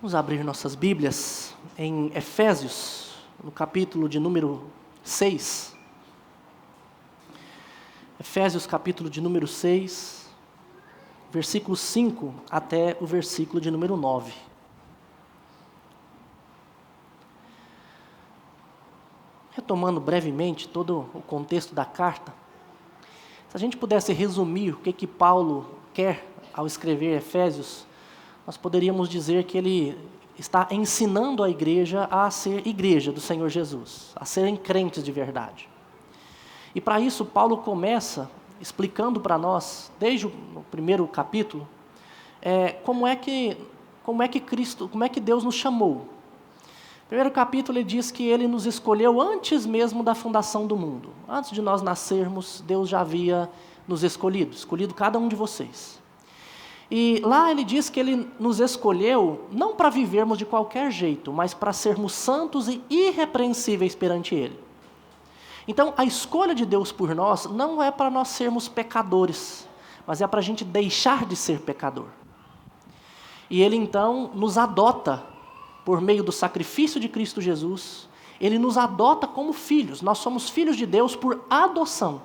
Vamos abrir nossas Bíblias em Efésios, no capítulo de número 6. Efésios, capítulo de número 6, versículo 5 até o versículo de número 9. Retomando brevemente todo o contexto da carta, se a gente pudesse resumir o que Paulo quer ao escrever Efésios, nós poderíamos dizer que ele está ensinando a igreja a ser igreja do Senhor Jesus, a serem crentes de verdade. E para isso Paulo começa explicando para nós, desde o primeiro capítulo, como é que Deus nos chamou. No primeiro capítulo ele diz que ele nos escolheu antes mesmo da fundação do mundo. Antes de nós nascermos, Deus já havia nos escolhido cada um de vocês. E lá ele diz que ele nos escolheu não para vivermos de qualquer jeito, mas para sermos santos e irrepreensíveis perante Ele. Então, a escolha de Deus por nós não é para nós sermos pecadores, mas é para a gente deixar de ser pecador. E Ele então nos adota por meio do sacrifício de Cristo Jesus. Ele nos adota como filhos. Nós somos filhos de Deus por adoção.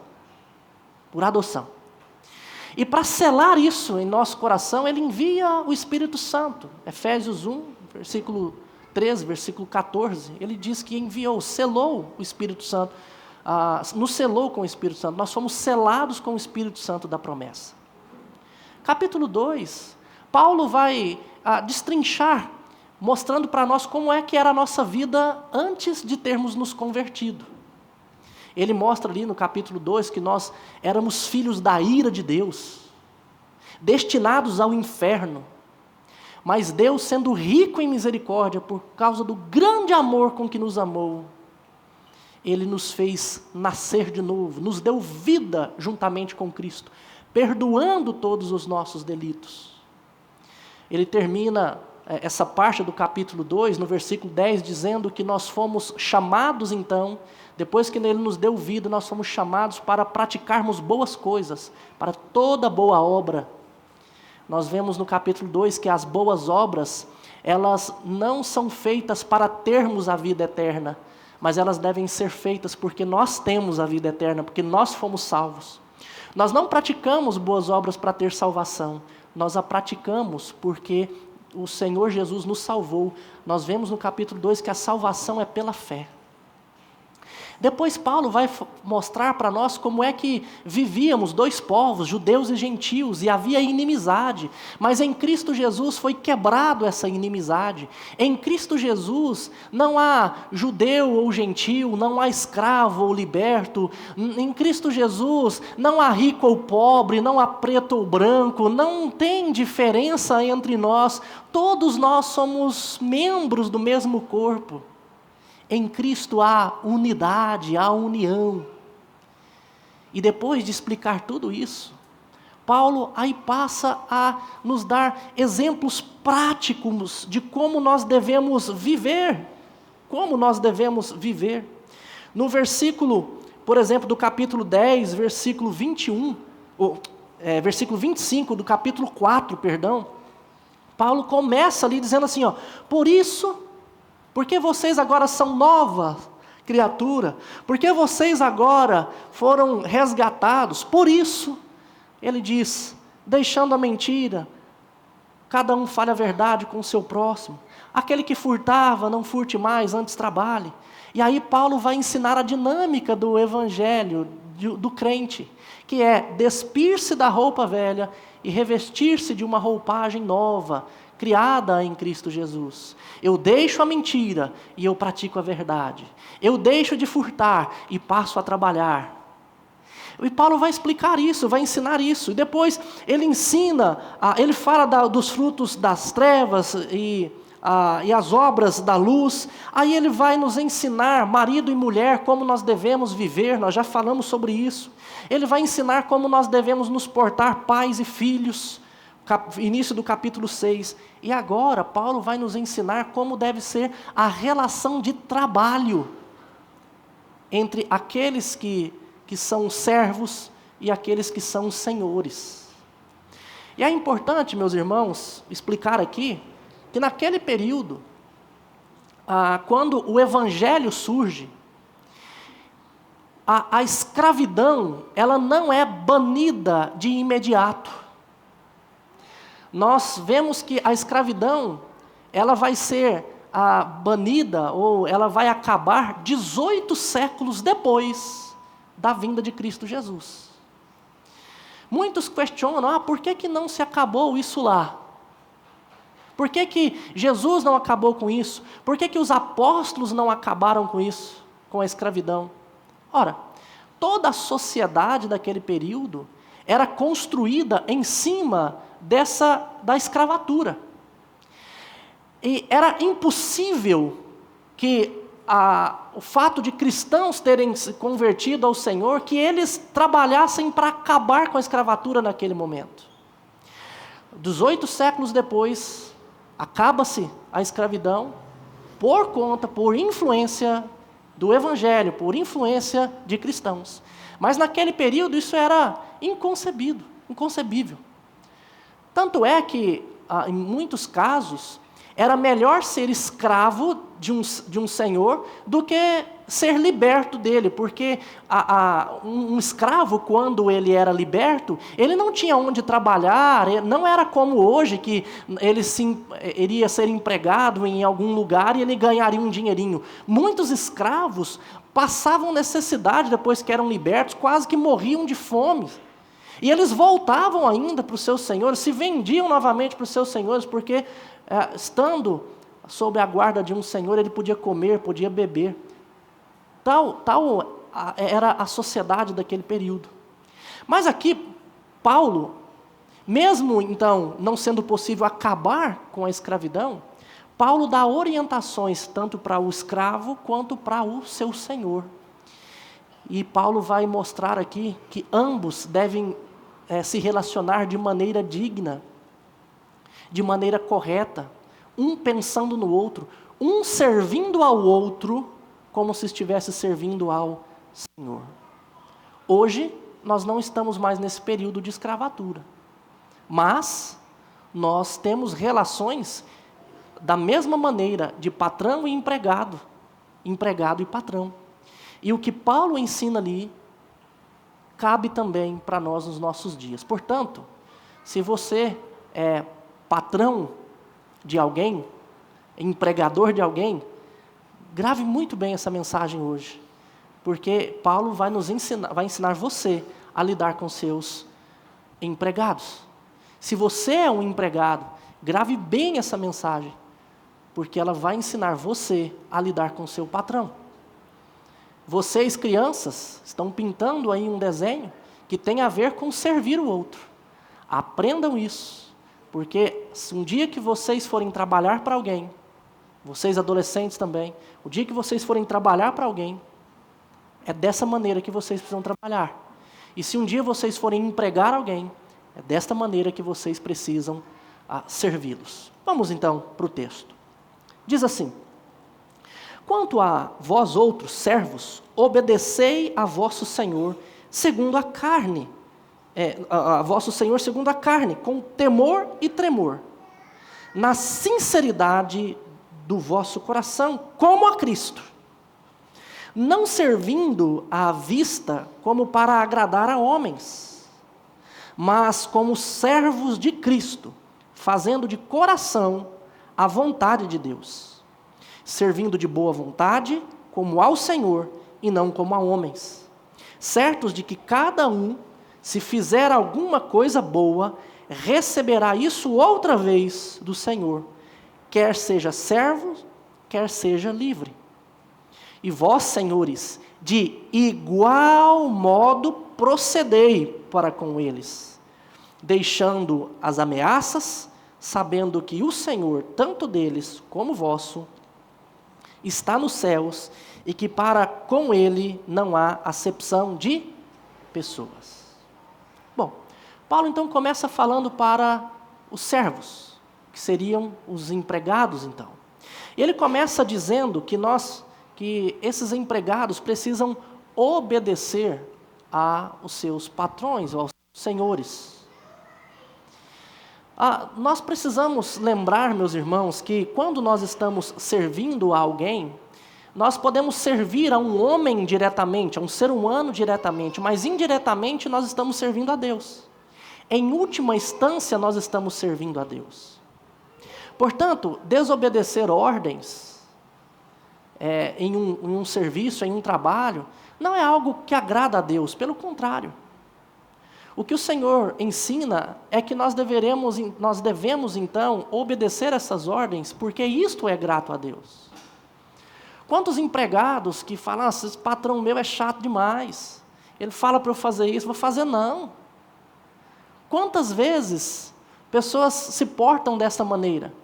Por adoção. E para selar isso em nosso coração, Ele envia o Espírito Santo. Efésios 1, versículo 13, versículo 14, ele diz que enviou, selou o Espírito Santo, nos selou com o Espírito Santo. Nós fomos selados com o Espírito Santo da promessa. Capítulo 2, Paulo vai destrinchar, mostrando para nós como é que era a nossa vida antes de termos nos convertido. Ele mostra ali no capítulo 2 que nós éramos filhos da ira de Deus, destinados ao inferno. Mas Deus, sendo rico em misericórdia, por causa do grande amor com que nos amou, Ele nos fez nascer de novo, nos deu vida juntamente com Cristo, perdoando todos os nossos delitos. Ele termina essa parte do capítulo 2, no versículo 10, dizendo que nós fomos chamados então, depois que Ele nos deu vida, nós fomos chamados para praticarmos boas coisas, para toda boa obra. Nós vemos no capítulo 2 que as boas obras, elas não são feitas para termos a vida eterna, mas elas devem ser feitas porque nós temos a vida eterna, porque nós fomos salvos. Nós não praticamos boas obras para ter salvação, nós a praticamos porque o Senhor Jesus nos salvou. Nós vemos no capítulo 2 que a salvação é pela fé. Depois Paulo vai mostrar para nós como é que vivíamos dois povos, judeus e gentios, e havia inimizade. Mas em Cristo Jesus foi quebrado essa inimizade. Em Cristo Jesus não há judeu ou gentio, não há escravo ou liberto. Em Cristo Jesus não há rico ou pobre, não há preto ou branco, não tem diferença entre nós. Todos nós somos membros do mesmo corpo. Em Cristo há unidade, há união. E depois de explicar tudo isso, Paulo aí passa a nos dar exemplos práticos de como nós devemos viver. Como nós devemos viver. No versículo, por exemplo, do capítulo 10, versículo 21, versículo 25 do capítulo 4, Paulo começa ali dizendo assim, porque vocês agora são nova criatura, porque vocês agora foram resgatados, por isso, ele diz, deixando a mentira, cada um fale a verdade com o seu próximo, aquele que furtava, não furte mais, antes trabalhe. E aí Paulo vai ensinar a dinâmica do evangelho, do crente, que é despir-se da roupa velha e revestir-se de uma roupagem nova, criada em Cristo Jesus. Eu deixo a mentira e eu pratico a verdade. Eu deixo de furtar e passo a trabalhar. E Paulo vai explicar isso, vai ensinar isso. E depois ele ensina, ele fala dos frutos das trevas e as obras da luz. Aí ele vai nos ensinar, marido e mulher, como nós devemos viver. Nós já falamos sobre isso. Ele vai ensinar como nós devemos nos portar, pais e filhos. Início do capítulo 6. E agora Paulo vai nos ensinar como deve ser a relação de trabalho entre aqueles que são servos e aqueles que são senhores. E é importante, meus irmãos, explicar aqui que naquele período, quando o Evangelho surge, a escravidão, ela não é banida de imediato. Nós vemos que a escravidão, ela vai ser banida, ou ela vai acabar 18 séculos depois da vinda de Cristo Jesus. Muitos questionam, por que não se acabou isso lá? Por que Jesus não acabou com isso? Por que os apóstolos não acabaram com isso, com a escravidão? Ora, toda a sociedade daquele período era construída em cima da escravatura. E era impossível que o fato de cristãos terem se convertido ao Senhor, que eles trabalhassem para acabar com a escravatura naquele momento. 18 séculos depois, acaba-se a escravidão por influência do Evangelho, por influência de cristãos. Mas naquele período isso era inconcebível. Tanto é que, em muitos casos, era melhor ser escravo de um senhor do que ser liberto dele, porque um escravo, quando ele era liberto, ele não tinha onde trabalhar, não era como hoje, que ele iria ser empregado em algum lugar e ele ganharia um dinheirinho. Muitos escravos passavam necessidade depois que eram libertos, quase que morriam de fome. E eles voltavam ainda para os seus senhores, se vendiam novamente para os seus senhores, porque estando sob a guarda de um senhor, ele podia comer, podia beber. Tal era a sociedade daquele período. Mas aqui, Paulo, mesmo então não sendo possível acabar com a escravidão, Paulo dá orientações tanto para o escravo quanto para o seu senhor. E Paulo vai mostrar aqui que ambos devem se relacionar de maneira digna, de maneira correta, um pensando no outro, um servindo ao outro, como se estivesse servindo ao Senhor. Hoje, nós não estamos mais nesse período de escravatura, mas nós temos relações da mesma maneira de patrão e empregado e patrão. E o que Paulo ensina ali, cabe também para nós nos nossos dias. Portanto, se você é patrão de alguém, empregador de alguém, grave muito bem essa mensagem hoje, porque Paulo vai ensinar você a lidar com seus empregados. Se você é um empregado, grave bem essa mensagem, porque ela vai ensinar você a lidar com seu patrão. Vocês, crianças, estão pintando aí um desenho que tem a ver com servir o outro. Aprendam isso, porque se um dia que vocês forem trabalhar para alguém, vocês adolescentes também, o dia que vocês forem trabalhar para alguém, é dessa maneira que vocês precisam trabalhar. E se um dia vocês forem empregar alguém, é desta maneira que vocês precisam servi-los. Vamos então para o texto. Diz assim: quanto a vós outros servos, obedecei a vosso Senhor segundo a carne, a vosso Senhor segundo a carne, com temor e tremor, na sinceridade do vosso coração, como a Cristo, não servindo à vista como para agradar a homens, mas como servos de Cristo, fazendo de coração a vontade de Deus, servindo de boa vontade, como ao Senhor e não como a homens, certos de que cada um, se fizer alguma coisa boa, receberá isso outra vez do Senhor, quer seja servo, quer seja livre. E vós, senhores, de igual modo procedei para com eles, deixando as ameaças, sabendo que o Senhor, tanto deles como vosso, está nos céus e que para com ele não há acepção de pessoas. Bom, Paulo então começa falando para os servos, que seriam os empregados então. E ele começa dizendo que esses empregados precisam obedecer aos seus patrões, aos senhores. Nós precisamos lembrar, meus irmãos, que quando nós estamos servindo a alguém, nós podemos servir a um homem diretamente, a um ser humano diretamente, mas indiretamente nós estamos servindo a Deus. Em última instância, nós estamos servindo a Deus. Portanto, desobedecer ordens em um serviço, em um trabalho, não é algo que agrada a Deus, pelo contrário. O que o Senhor ensina é que nós devemos então obedecer essas ordens, porque isto é grato a Deus. Quantos empregados que falam, esse patrão meu é chato demais, ele fala para eu fazer isso, vou fazer não. Quantas vezes pessoas se portam dessa maneira?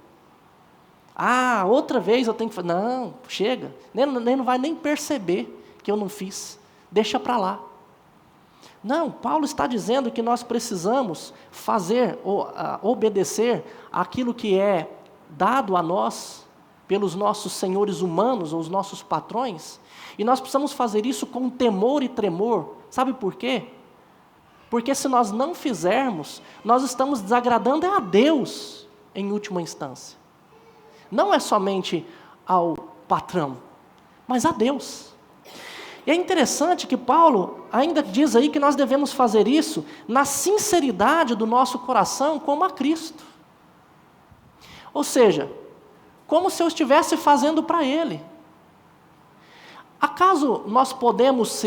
Outra vez eu tenho que fazer, não, chega, nem não vai nem perceber que eu não fiz, deixa para lá. Não, Paulo está dizendo que nós precisamos obedecer aquilo que é dado a nós pelos nossos senhores humanos ou os nossos patrões, e nós precisamos fazer isso com temor e tremor. Sabe por quê? Porque se nós não fizermos, nós estamos desagradando a Deus em última instância. Não é somente ao patrão, mas a Deus. E é interessante que Paulo ainda diz aí que nós devemos fazer isso na sinceridade do nosso coração como a Cristo. Ou seja, como se eu estivesse fazendo para Ele. Acaso nós podemos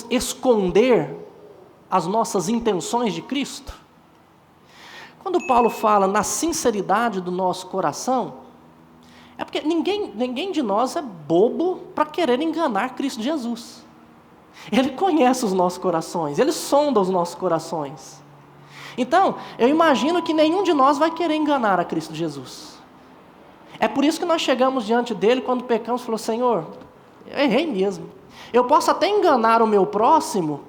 esconder as nossas intenções de Cristo? Quando Paulo fala na sinceridade do nosso coração, é porque ninguém de nós é bobo para querer enganar Cristo Jesus. Ele conhece os nossos corações, Ele sonda os nossos corações. Então, eu imagino que nenhum de nós vai querer enganar a Cristo Jesus. É por isso que nós chegamos diante dEle quando pecamos e falamos, Senhor, eu errei mesmo. Eu posso até enganar o meu próximo,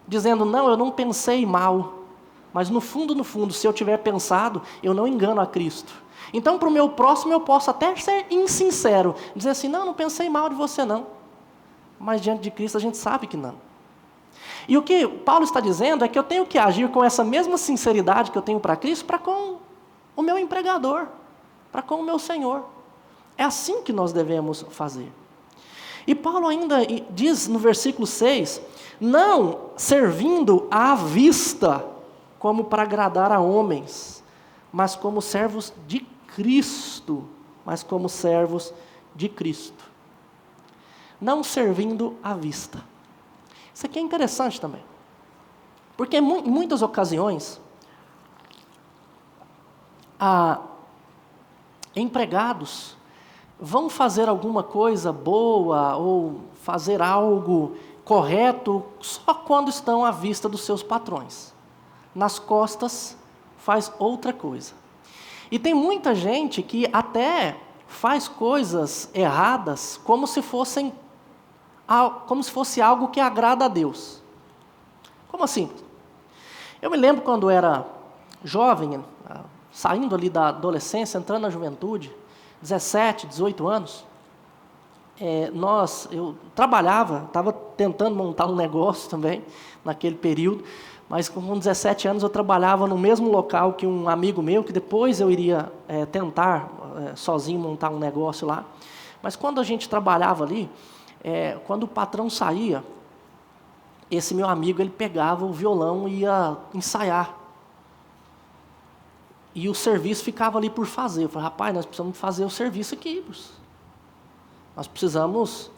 dizendo, não, eu não pensei mal. Mas no fundo, se eu tiver pensado, eu não engano a Cristo. Então, para o meu próximo, eu posso até ser insincero, dizer assim, não pensei mal de você não. Mas diante de Cristo a gente sabe que não. E o que Paulo está dizendo é que eu tenho que agir com essa mesma sinceridade que eu tenho para Cristo, para com o meu empregador, para com o meu Senhor. É assim que nós devemos fazer. E Paulo ainda diz no versículo 6, não servindo à vista, como para agradar a homens, mas como servos de Cristo, Não servindo à vista. Isso aqui é interessante também. Porque em muitas ocasiões, empregados vão fazer alguma coisa boa ou fazer algo correto só quando estão à vista dos seus patrões. Nas costas faz outra coisa. E tem muita gente que até faz coisas erradas como se fosse algo que agrada a Deus. Como assim? Eu me lembro quando era jovem, saindo ali da adolescência, entrando na juventude, 17, 18 anos, eu trabalhava, estava tentando montar um negócio também, naquele período, mas com 17 anos eu trabalhava no mesmo local que um amigo meu, que depois eu iria tentar sozinho montar um negócio lá. Mas quando a gente trabalhava ali, quando o patrão saía, esse meu amigo ele pegava o violão e ia ensaiar. E o serviço ficava ali por fazer. Eu falei, rapaz, nós precisamos fazer o serviço aqui. Nós precisamos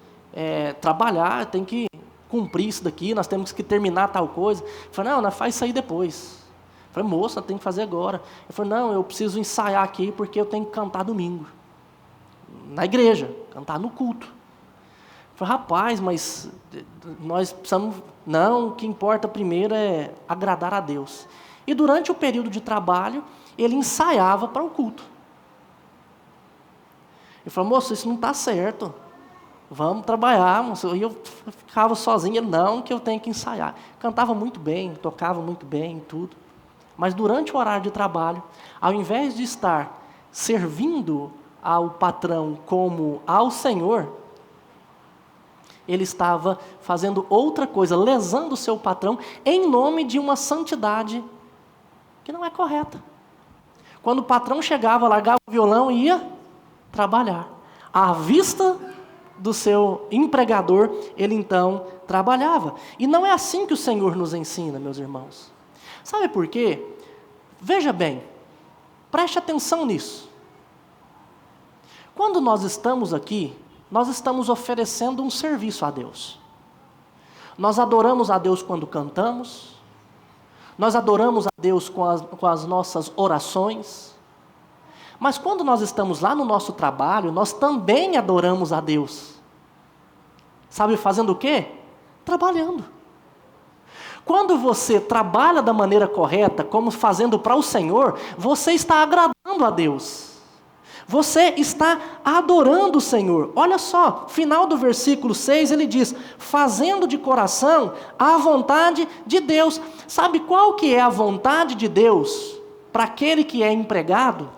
trabalhar, tem que cumprir isso daqui, nós temos que terminar tal coisa. Eu falei, não, faz isso aí depois. Eu falei, moça, nós temos que fazer agora. Eu falei, não, eu preciso ensaiar aqui porque eu tenho que cantar domingo. Na igreja, cantar no culto. Eu falei, rapaz, mas nós precisamos... Não, o que importa primeiro é agradar a Deus. E durante o período de trabalho, ele ensaiava para o culto. Ele falou, moço, isso não está certo. Vamos trabalhar. E eu ficava sozinho. Ele, não, que eu tenho que ensaiar. Cantava muito bem, tocava muito bem, tudo. Mas durante o horário de trabalho, ao invés de estar servindo ao patrão como ao Senhor, ele estava fazendo outra coisa, lesando o seu patrão em nome de uma santidade que não é correta. Quando o patrão chegava, largava o violão e ia trabalhar. À vista do seu empregador, ele então trabalhava. E não é assim que o Senhor nos ensina, meus irmãos. Sabe por quê? Veja bem, preste atenção nisso. Quando nós estamos aqui, nós estamos oferecendo um serviço a Deus. Nós adoramos a Deus quando cantamos, nós adoramos a Deus com as nossas orações, mas quando nós estamos lá no nosso trabalho, nós também adoramos a Deus. Sabe fazendo o quê? Trabalhando. Quando você trabalha da maneira correta, como fazendo para o Senhor, você está agradando a Deus. Você está adorando o Senhor. Olha só, final do versículo 6, ele diz, fazendo de coração a vontade de Deus. Sabe qual que é a vontade de Deus para aquele que é empregado?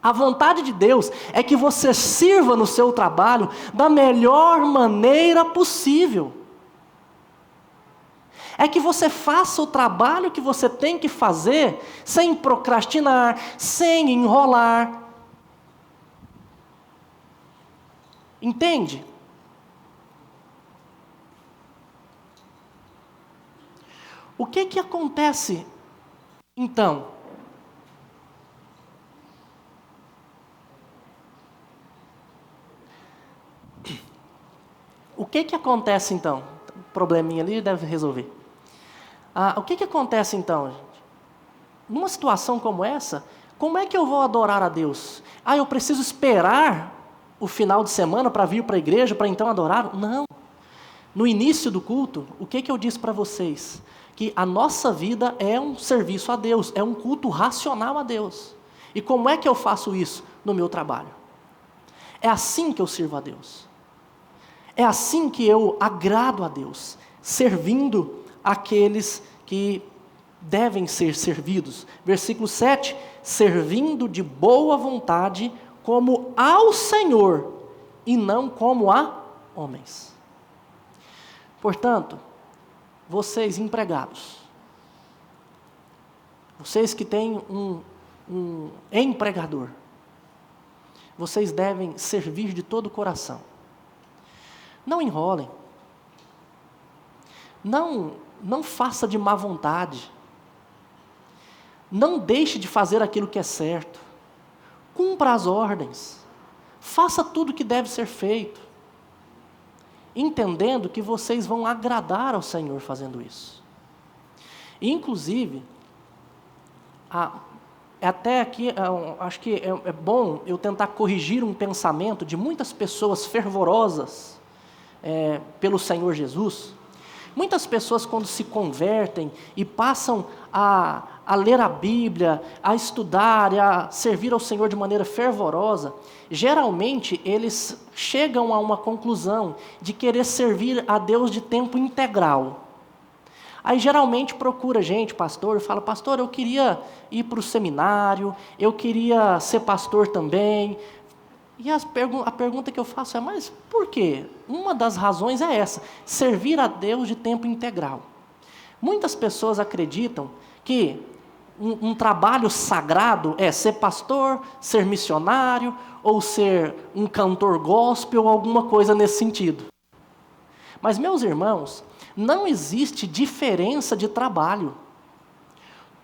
A vontade de Deus é que você sirva no seu trabalho da melhor maneira possível. É que você faça o trabalho que você tem que fazer sem procrastinar, sem enrolar. Entende? O que acontece, então? O que acontece, então? Probleminha ali deve resolver. O que acontece, então, gente? Numa situação como essa, como é que eu vou adorar a Deus? Eu preciso esperar o final de semana para vir para a igreja, para então adorar? Não. No início do culto, o que eu disse para vocês? Que a nossa vida é um serviço a Deus, é um culto racional a Deus. E como é que eu faço isso? No meu trabalho. É assim que eu sirvo a Deus. É assim que eu agrado a Deus, servindo aqueles que devem ser servidos. Versículo 7, servindo de boa vontade, como ao Senhor, e não como a homens. Portanto, vocês empregados, vocês que têm um empregador, vocês devem servir de todo o coração. Não enrolem. Não faça de má vontade. Não deixe de fazer aquilo que é certo. Cumpra as ordens. Faça tudo o que deve ser feito. Entendendo que vocês vão agradar ao Senhor fazendo isso. Inclusive, até aqui, acho que é bom eu tentar corrigir um pensamento de muitas pessoas fervorosas pelo Senhor Jesus. Muitas pessoas, quando se convertem e passam a ler a Bíblia, a estudar e a servir ao Senhor de maneira fervorosa, geralmente eles chegam a uma conclusão de querer servir a Deus de tempo integral. Aí geralmente procura gente, pastor, e fala, pastor, eu queria ir para o seminário, eu queria ser pastor também. E a pergunta que eu faço é, mas por quê? Uma das razões é essa, servir a Deus de tempo integral. Muitas pessoas acreditam que um trabalho sagrado é ser pastor, ser missionário, ou ser um cantor gospel, ou alguma coisa nesse sentido. Mas, meus irmãos, não existe diferença de trabalho.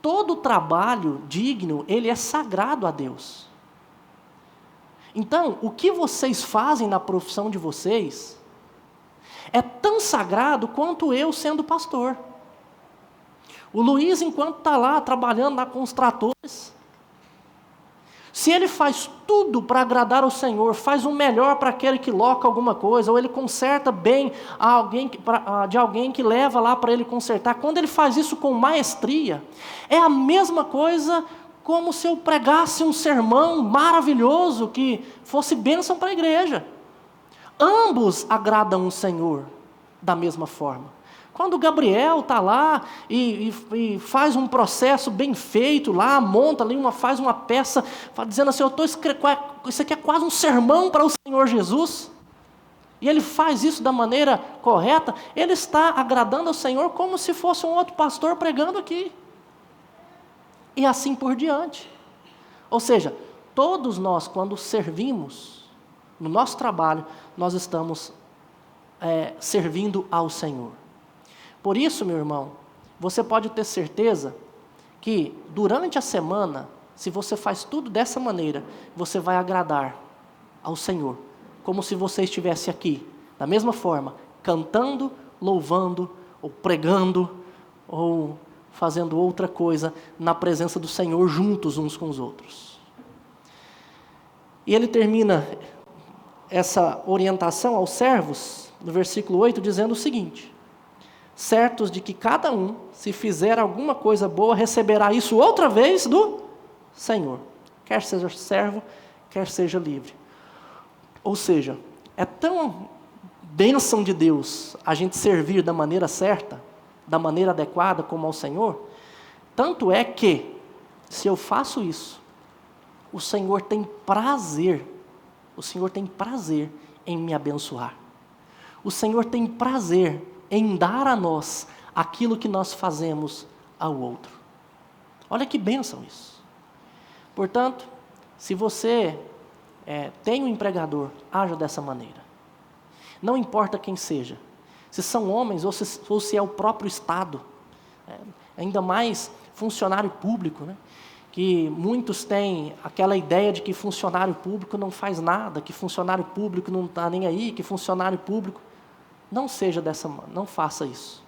Todo trabalho digno, ele é sagrado a Deus. Então, o que vocês fazem na profissão de vocês é tão sagrado quanto eu sendo pastor. O Luiz, enquanto está lá trabalhando lá com os tratores, se ele faz tudo para agradar ao Senhor, faz o melhor para aquele que loca alguma coisa, ou ele conserta bem de alguém que leva lá para ele consertar, quando ele faz isso com maestria, é a mesma coisa como se eu pregasse um sermão maravilhoso que fosse bênção para a igreja. Ambos agradam o Senhor da mesma forma. Quando Gabriel está lá e faz um processo bem feito lá, monta ali, faz uma peça, dizendo assim, isso aqui é quase um sermão para o Senhor Jesus. e ele faz isso da maneira correta, ele está agradando ao Senhor como se fosse um outro pastor pregando aqui. E assim por diante. Ou seja, todos nós, quando servimos no nosso trabalho, nós estamos servindo ao Senhor. Por isso, meu irmão, você pode ter certeza que durante a semana, se você faz tudo dessa maneira, você vai agradar ao Senhor, como se você estivesse aqui, da mesma forma, cantando, louvando, ou pregando, ou fazendo outra coisa na presença do Senhor, juntos uns com os outros. E ele termina essa orientação aos servos, no versículo 8, dizendo o seguinte: certos de que cada um, se fizer alguma coisa boa, receberá isso outra vez do Senhor, quer seja servo, quer seja livre. Ou seja, é tão bênção de Deus a gente servir da maneira certa, da maneira adequada como ao Senhor, tanto é que, se eu faço isso, o Senhor tem prazer em me abençoar. O Senhor tem prazer em dar a nós aquilo que nós fazemos ao outro. Olha que bênção isso. Portanto, se você tem um empregador, haja dessa maneira. Não importa quem seja, se são homens ou se é o próprio Estado, ainda mais funcionário público, né? Que muitos têm aquela ideia de que funcionário público não faz nada, que funcionário público não está nem aí, que funcionário público... Não seja dessa maneira, não faça isso.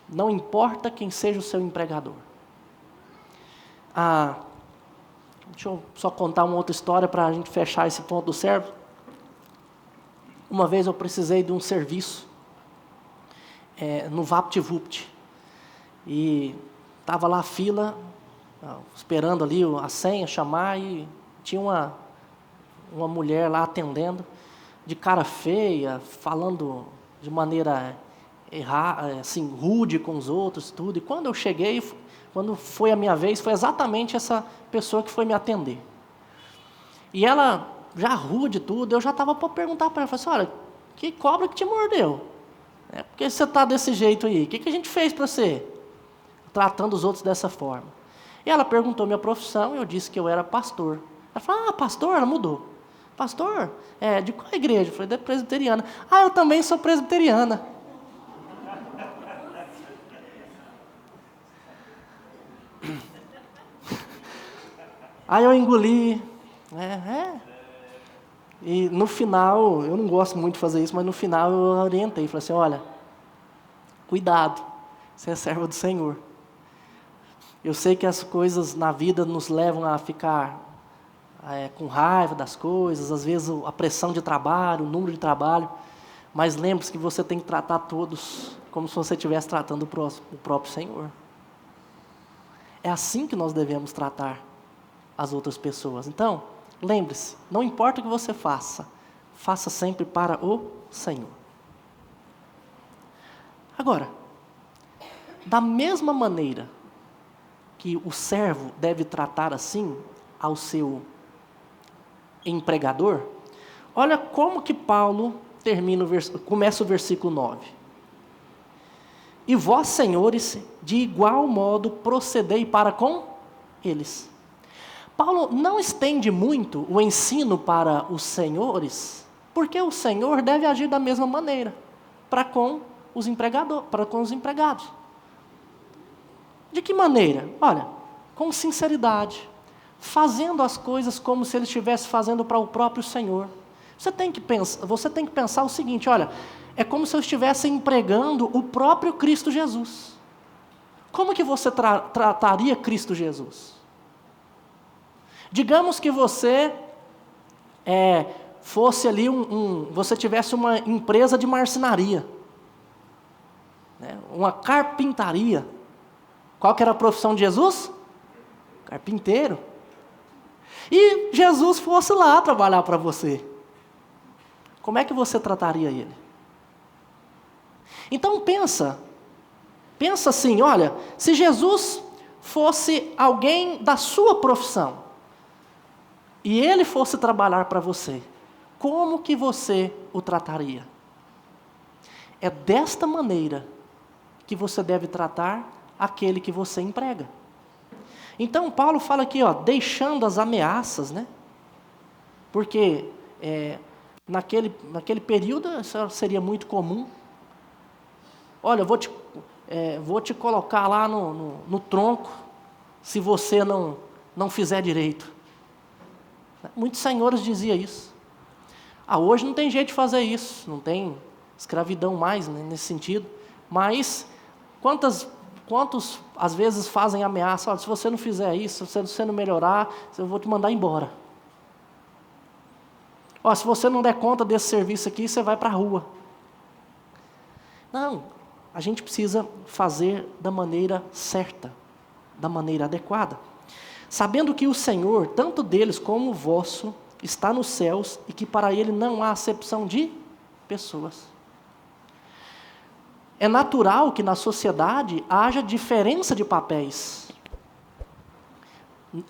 Não importa quem seja o seu empregador. Deixa eu só contar uma outra história para a gente fechar esse ponto do servo. Uma vez eu precisei de um serviço no VaptVupt. E estava lá a fila, esperando ali a senha, chamar, e tinha uma mulher lá atendendo, de cara feia, falando de maneira assim, rude com os outros, tudo. E quando eu cheguei, quando foi a minha vez, foi exatamente essa pessoa que foi me atender. E ela, já rude tudo, eu já estava para perguntar para ela, falei assim: olha, que cobra que te mordeu? Por que você está desse jeito aí? O que a gente fez para você? Tratando os outros dessa forma. E ela perguntou minha profissão, e eu disse que eu era pastor. Ela falou: pastor? Ela mudou. Pastor, de qual igreja? Eu falei: da presbiteriana. Eu também sou presbiteriana. Aí eu engoli. E no final, eu não gosto muito de fazer isso, mas no final eu orientei. Falei assim: olha, cuidado, você é servo do Senhor. Eu sei que as coisas na vida nos levam a ficar com raiva das coisas, às vezes a pressão de trabalho, o número de trabalho, mas lembre-se que você tem que tratar todos como se você estivesse tratando o próprio Senhor. É assim que nós devemos tratar as outras pessoas. Então, lembre-se, não importa o que você faça, faça sempre para o Senhor. Agora, da mesma maneira que o servo deve tratar assim ao seu empregador, olha como que Paulo começa o versículo 9. E vós, senhores, de igual modo procedei para com eles. Paulo não estende muito o ensino para os senhores, porque o senhor deve agir da mesma maneira para com os empregados. De que maneira? Olha, com sinceridade, fazendo as coisas como se ele estivesse fazendo para o próprio Senhor. Você tem que pensar o seguinte: olha, é como se eu estivesse empregando o próprio Cristo Jesus. Como que você trataria Cristo Jesus? Digamos que você fosse ali você tivesse uma empresa de marcenaria, né, uma carpintaria. Qual que era a profissão de Jesus? Carpinteiro. E Jesus fosse lá trabalhar para você. Como é que você trataria ele? Então pensa assim: olha, se Jesus fosse alguém da sua profissão, e ele fosse trabalhar para você, como que você o trataria. É desta maneira que você deve tratar aquele que você emprega. Então, Paulo fala aqui, deixando as ameaças, né? Porque naquele período isso seria muito comum. Olha, vou te colocar lá no tronco se você não fizer direito. Muitos senhores diziam isso. Hoje não tem jeito de fazer isso, não tem escravidão mais, né, nesse sentido. Mas quantos às vezes fazem ameaça? Olha, se você não fizer isso, se você não melhorar, eu vou te mandar embora. Se você não der conta desse serviço aqui, você vai para a rua. Não, a gente precisa fazer da maneira certa, da maneira adequada. Sabendo que o Senhor, tanto deles como o vosso, está nos céus e que para Ele não há acepção de pessoas. É natural que na sociedade haja diferença de papéis.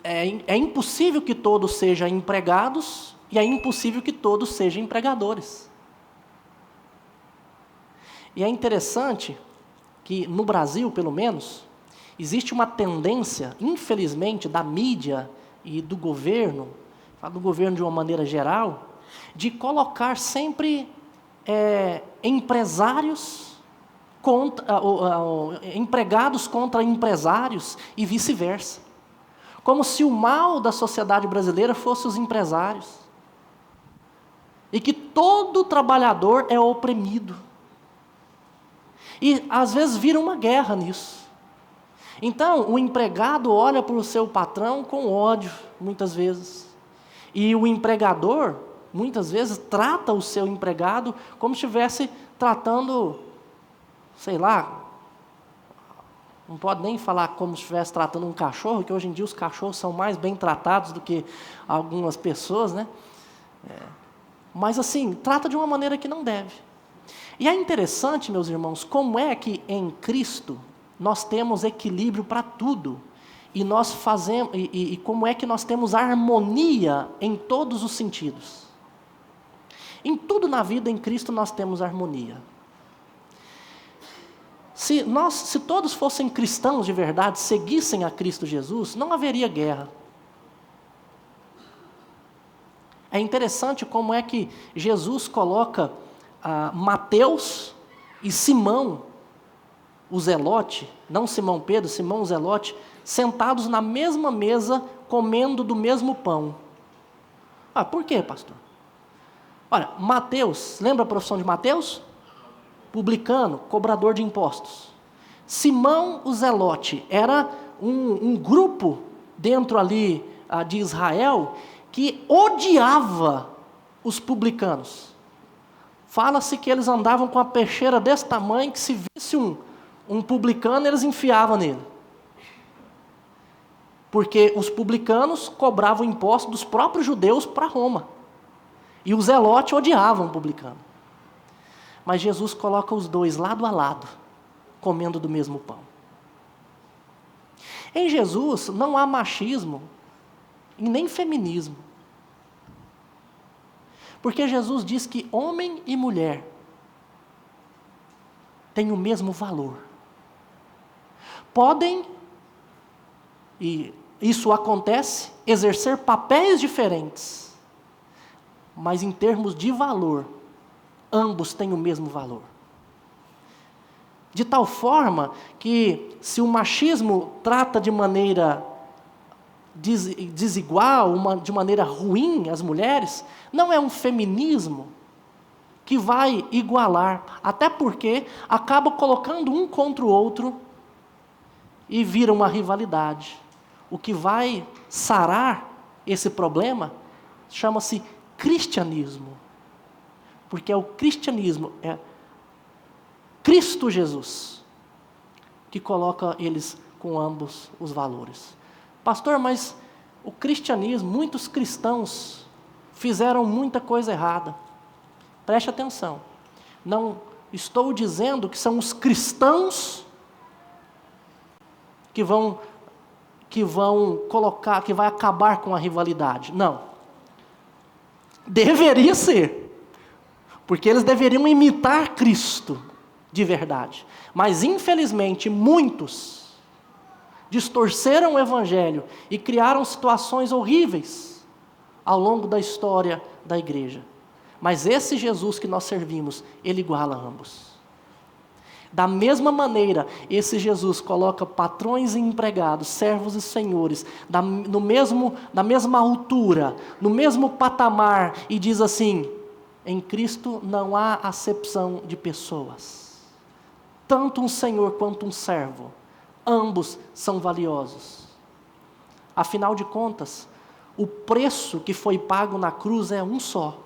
É impossível que todos sejam empregados e é impossível que todos sejam empregadores. E é interessante que no Brasil, pelo menos, existe uma tendência, infelizmente, da mídia e do governo, falo do governo de uma maneira geral, de colocar sempre empregados contra empresários e vice-versa. Como se o mal da sociedade brasileira fosse os empresários. E que todo trabalhador é oprimido. E às vezes vira uma guerra nisso. Então, o empregado olha para o seu patrão com ódio, muitas vezes. E o empregador, muitas vezes, trata o seu empregado como se estivesse tratando, sei lá, não pode nem falar como se estivesse tratando um cachorro, que hoje em dia os cachorros são mais bem tratados do que algumas pessoas, né? Mas assim, trata de uma maneira que não deve. E é interessante, meus irmãos, como é que em Cristo nós temos equilíbrio para tudo. E nós fazemos, e como é que nós temos harmonia em todos os sentidos. Em tudo na vida, em Cristo, nós temos harmonia. Se todos fossem cristãos de verdade, seguissem a Cristo Jesus, não haveria guerra. É interessante como é que Jesus coloca Mateus e Simão, o Zelote, não Simão Pedro, Simão o Zelote, sentados na mesma mesa, comendo do mesmo pão. Por quê, pastor? Olha, Mateus, lembra a profissão de Mateus? Publicano, cobrador de impostos. Simão o Zelote era um grupo dentro ali de Israel que odiava os publicanos. Fala-se que eles andavam com a peixeira desse tamanho, que se visse um publicano, eles enfiavam nele. Porque os publicanos cobravam impostos dos próprios judeus para Roma. E o Zelote odiava o publicano. Mas Jesus coloca os dois lado a lado, comendo do mesmo pão. Em Jesus não há machismo e nem feminismo. Porque Jesus diz que homem e mulher têm o mesmo valor. Podem, e isso acontece, exercer papéis diferentes, mas em termos de valor, ambos têm o mesmo valor. De tal forma que, se o machismo trata de maneira desigual, de maneira ruim as mulheres, não é um feminismo que vai igualar, até porque acaba colocando um contra o outro e vira uma rivalidade. O que vai sarar esse problema chama-se cristianismo. Porque é o cristianismo, é Cristo Jesus, que coloca eles com ambos os valores. Pastor, mas o cristianismo, muitos cristãos fizeram muita coisa errada. Preste atenção. Não estou dizendo que são os cristãos que vão colocar, que vai acabar com a rivalidade. Não. Deveria ser. porque eles deveriam imitar Cristo de verdade. Mas, infelizmente, muitos distorceram o Evangelho e criaram situações horríveis ao longo da história da igreja. Mas esse Jesus que nós servimos, ele iguala ambos. Da mesma maneira, esse Jesus coloca patrões e empregados, servos e senhores, na mesma altura, no mesmo patamar, e diz assim: em Cristo não há acepção de pessoas. Tanto um senhor quanto um servo, ambos são valiosos. Afinal de contas, o preço que foi pago na cruz é um só: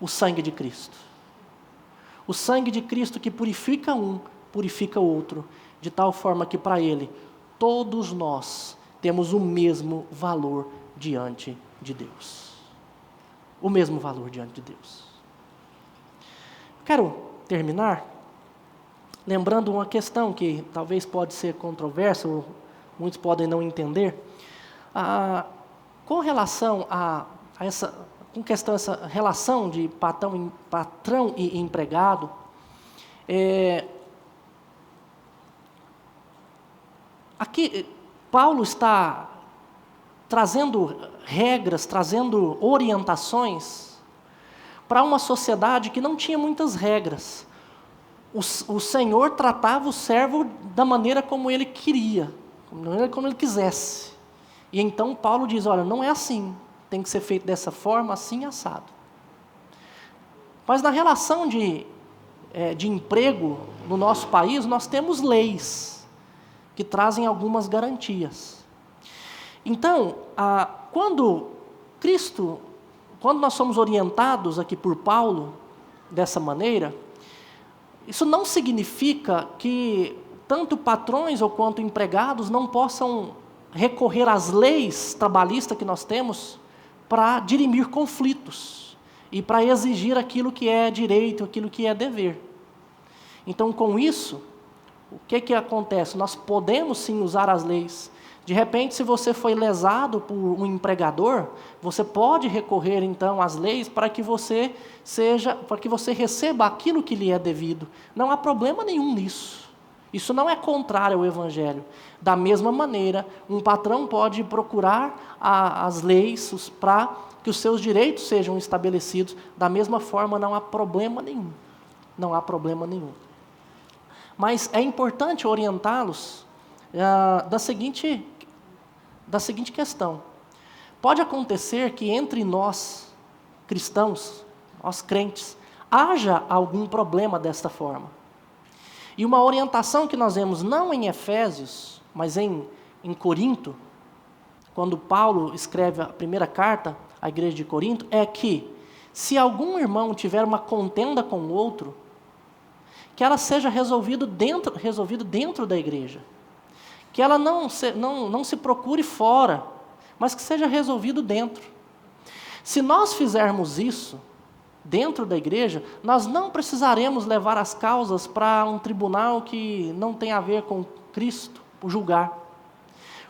o sangue de Cristo. O sangue de Cristo que purifica um, purifica o outro, de tal forma que para Ele, todos nós temos o mesmo valor diante de Deus. O mesmo valor diante de Deus. Quero terminar lembrando uma questão que talvez pode ser controversa, ou muitos podem não entender, com relação a essa relação de patrão e empregado. Aqui Paulo está trazendo regras, trazendo orientações para uma sociedade que não tinha muitas regras. O Senhor tratava o servo da maneira como ele queria, como ele quisesse. E então Paulo diz: olha, não é assim, tem que ser feito dessa forma, assim, assado. Mas na relação de emprego no nosso país, nós temos leis que trazem algumas garantias. Então, quando nós somos orientados aqui por Paulo dessa maneira, isso não significa que tanto patrões ou quanto empregados não possam recorrer às leis trabalhistas que nós temos para dirimir conflitos e para exigir aquilo que é direito, aquilo que é dever. Então, com isso, o que acontece? Nós podemos sim usar as leis. De repente, se você foi lesado por um empregador, você pode recorrer então às leis para que você receba aquilo que lhe é devido. Não há problema nenhum nisso. Isso não é contrário ao Evangelho. Da mesma maneira, um patrão pode procurar as leis para que os seus direitos sejam estabelecidos. Da mesma forma, não há problema nenhum. Não há problema nenhum. Mas é importante orientá-los da seguinte questão. Pode acontecer que entre nós, cristãos, nós crentes, haja algum problema desta forma. E uma orientação que nós vemos não em Efésios, mas em Corinto, quando Paulo escreve a primeira carta à igreja de Corinto, é que se algum irmão tiver uma contenda com o outro, que ela seja resolvido dentro da igreja. Que ela não se procure fora, mas que seja resolvido dentro. Se nós fizermos isso dentro da igreja, nós não precisaremos levar as causas para um tribunal que não tem a ver com Cristo, julgar.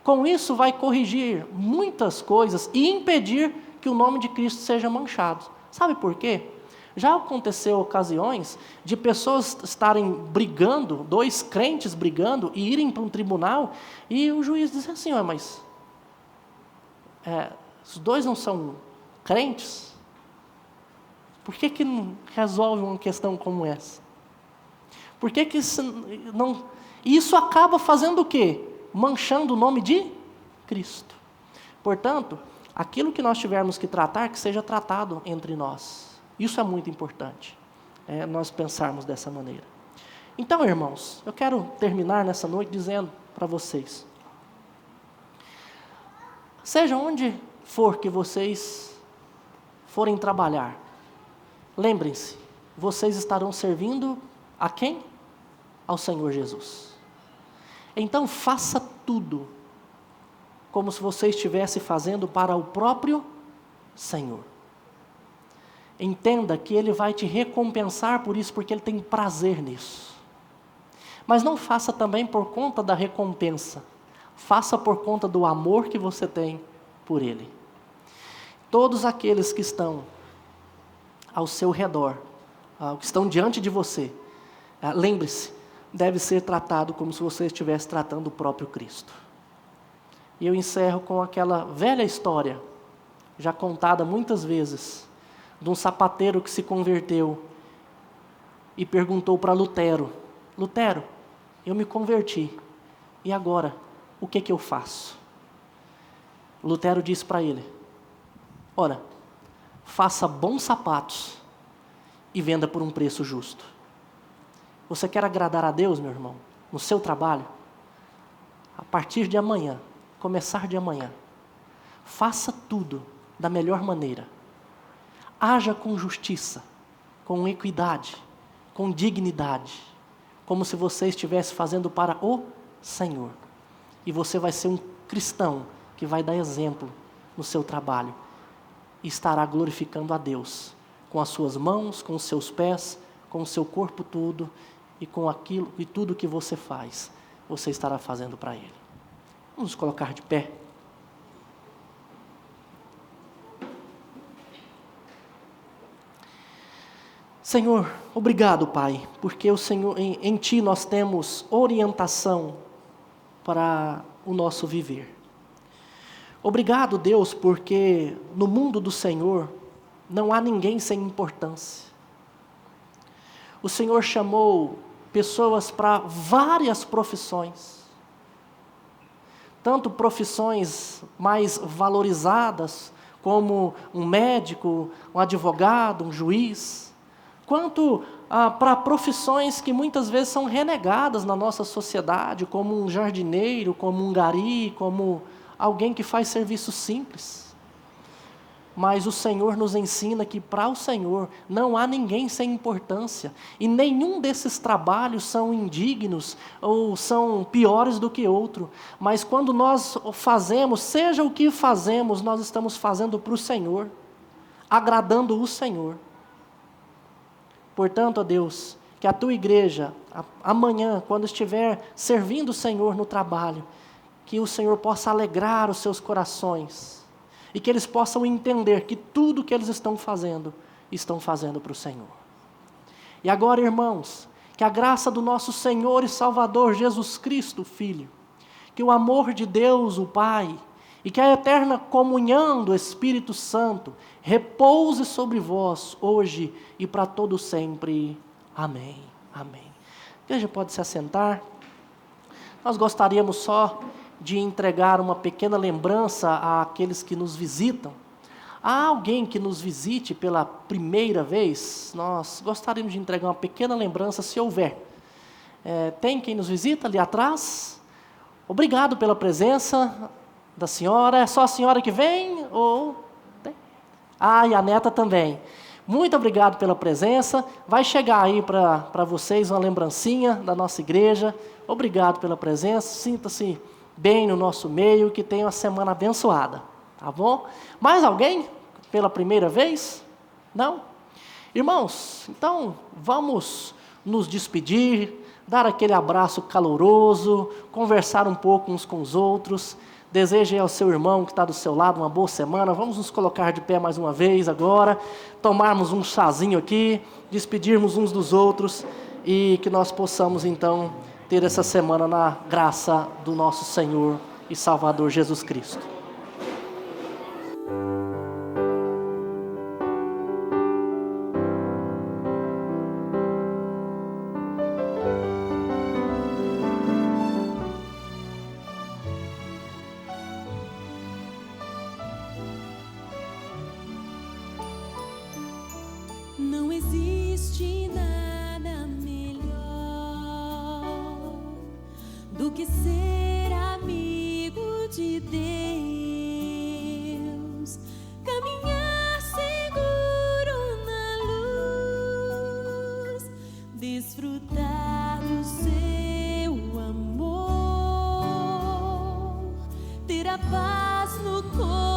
Com isso, vai corrigir muitas coisas e impedir que o nome de Cristo seja manchado. Sabe por quê? Já aconteceu ocasiões de pessoas estarem brigando, dois crentes brigando, e irem para um tribunal, e o juiz diz assim: mas os dois não são crentes? Por que não resolve uma questão como essa? Por que isso não... Isso acaba fazendo o quê? Manchando o nome de Cristo. Portanto, aquilo que nós tivermos que tratar, que seja tratado entre nós. Isso é muito importante, nós pensarmos dessa maneira. Então, irmãos, eu quero terminar nessa noite dizendo para vocês: seja onde for que vocês forem trabalhar, lembrem-se, vocês estarão servindo a quem? Ao Senhor Jesus. Então, faça tudo como se você estivesse fazendo para o próprio Senhor. Entenda que Ele vai te recompensar por isso, porque Ele tem prazer nisso. Mas não faça também por conta da recompensa. Faça por conta do amor que você tem por Ele. Todos aqueles que estão ao seu redor, que estão diante de você, lembre-se, deve ser tratado como se você estivesse tratando o próprio Cristo. E eu encerro com aquela velha história, já contada muitas vezes, de um sapateiro que se converteu e perguntou para Lutero: Lutero, eu me converti, e agora, o que eu faço? Lutero disse para ele: ora, faça bons sapatos e venda por um preço justo. Você quer agradar a Deus, meu irmão, no seu trabalho? A partir de amanhã, começar de amanhã, faça tudo da melhor maneira. Haja com justiça, com equidade, com dignidade, como se você estivesse fazendo para o Senhor. E você vai ser um cristão que vai dar exemplo no seu trabalho e estará glorificando a Deus com as suas mãos, com os seus pés, com o seu corpo todo e com aquilo e tudo que você faz, você estará fazendo para Ele. Vamos nos colocar de pé. Senhor, obrigado, Pai, porque o Senhor, em Ti nós temos orientação para o nosso viver. Obrigado, Deus, porque no mundo do Senhor não há ninguém sem importância. O Senhor chamou pessoas para várias profissões, tanto profissões mais valorizadas, como um médico, um advogado, um juiz, quanto para profissões que muitas vezes são renegadas na nossa sociedade, como um jardineiro, como um gari, como alguém que faz serviço simples. Mas o Senhor nos ensina que para o Senhor não há ninguém sem importância, e nenhum desses trabalhos são indignos ou são piores do que outro, mas quando nós fazemos, seja o que fazemos, nós estamos fazendo para o Senhor, agradando o Senhor. Portanto, ó Deus, que a Tua igreja, amanhã, quando estiver servindo o Senhor no trabalho, que o Senhor possa alegrar os seus corações, e que eles possam entender que tudo que eles estão fazendo para o Senhor. E agora, irmãos, que a graça do nosso Senhor e Salvador Jesus Cristo, Filho, que o amor de Deus, o Pai, e que a eterna comunhão do Espírito Santo repouse sobre vós, hoje e para todo sempre. Amém. Amém. A igreja pode se assentar. Nós gostaríamos só de entregar uma pequena lembrança àqueles que nos visitam. Há alguém que nos visite pela primeira vez? Nós gostaríamos de entregar uma pequena lembrança, se houver. Tem quem nos visita ali atrás? Obrigado pela presença da senhora. É só a senhora que vem? Ou tem? E a neta também. Muito obrigado pela presença. Vai chegar aí para vocês uma lembrancinha da nossa igreja. Obrigado pela presença. Sinta-se bem no nosso meio, que tenha uma semana abençoada. Tá bom? Mais alguém? Pela primeira vez? Não? Irmãos, então vamos nos despedir, dar aquele abraço caloroso, conversar um pouco uns com os outros. Deseje ao seu irmão que está do seu lado uma boa semana. Vamos nos colocar de pé mais uma vez agora, tomarmos um chazinho aqui, despedirmos uns dos outros e que nós possamos então ter essa semana na graça do nosso Senhor e Salvador Jesus Cristo. Não existe nada melhor do que ser amigo de Deus, caminhar seguro na luz, desfrutar do seu amor, ter a paz no coração.